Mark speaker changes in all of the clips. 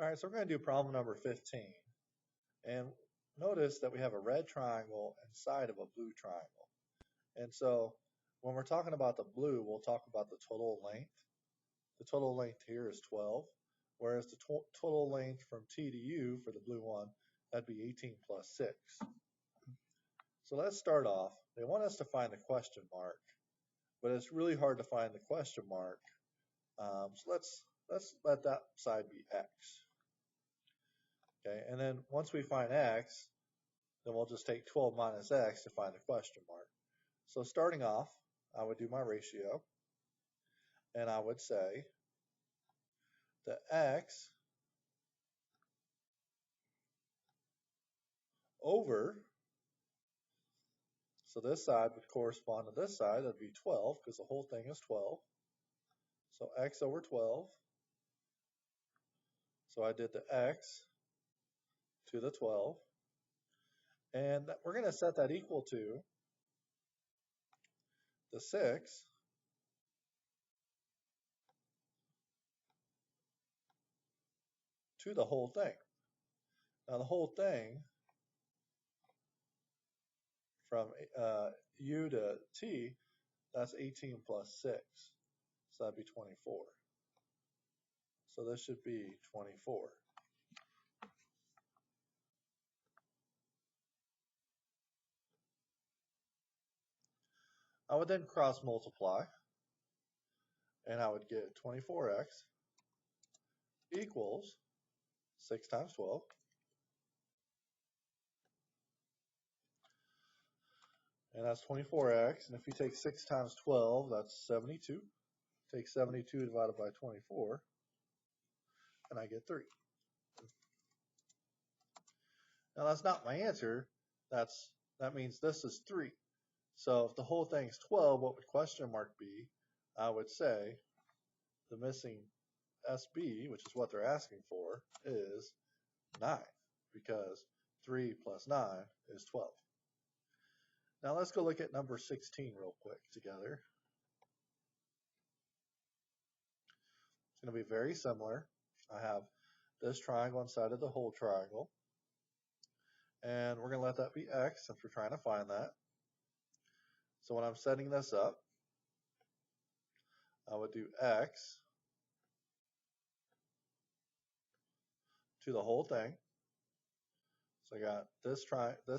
Speaker 1: All right, so we're going to do problem number 15. And notice that we have a red triangle inside of a blue triangle. And so when we're talking about the blue, we'll talk about the total length. The total length here is 12, whereas the total length from T to U for the blue one, that'd be 18 plus 6. So let's start off. They want us to find the question mark, but it's really hard to find the question mark. So let's let that side be X. Okay, and then once we find X, then we'll just take 12 minus X to find the question mark. So starting off, I would do my ratio, and I would say the X over, so this side would correspond to this side, that'd be 12, because the whole thing is 12. So X over 12. So I did the X to the 12. And we're going to set that equal to the 6 to the whole thing. Now the whole thing from U to T, that's 18 plus 6. So that'd be 24. So this should be 24. I would then cross multiply, and I would get 24x equals 6 times 12. And that's 24x. And if you take 6 times 12, that's 72. Take 72 divided by 24, and I get 3. Now that's not my answer. That means this is 3. So if the whole thing's 12, what would question mark be? I would say the missing SB, which is what they're asking for, is 9, because 3 plus 9 is 12. Now let's go look at number 16 real quick together. It's going to be very similar. I have this triangle inside of the whole triangle, and we're going to let that be X since we're trying to find that. So when I'm setting this up, I would do X to the whole thing. So I got this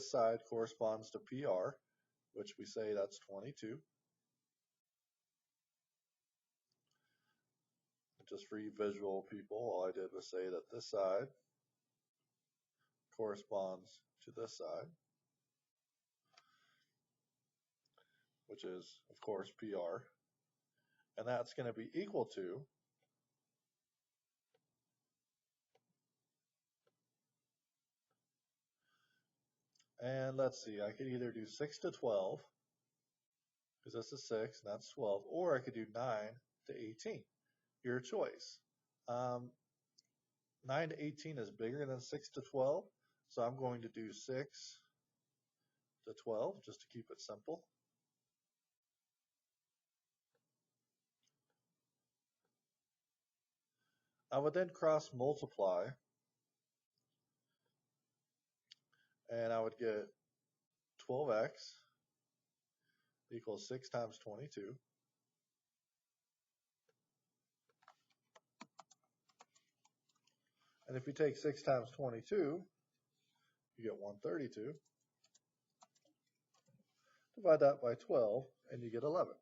Speaker 1: side corresponds to PR, which we say that's 22. Just for you visual people, all I did was say that this side corresponds to this side, which is, of course, PR. And that's going to be equal to and let's see, I could either do 6 to 12, because this is 6 and that's 12, or I could do 9 to 18. Your choice. 9 to 18 is bigger than 6 to 12, so I'm going to do 6 to 12 just to keep it simple. I would then cross multiply, and I would get 12x equals 6 times 22. And if you take 6 times 22, you get 132. Divide that by 12, and you get 11.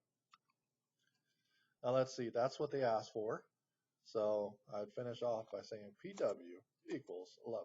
Speaker 1: Now let's see, that's what they asked for. So I'd finish off by saying PW equals 11.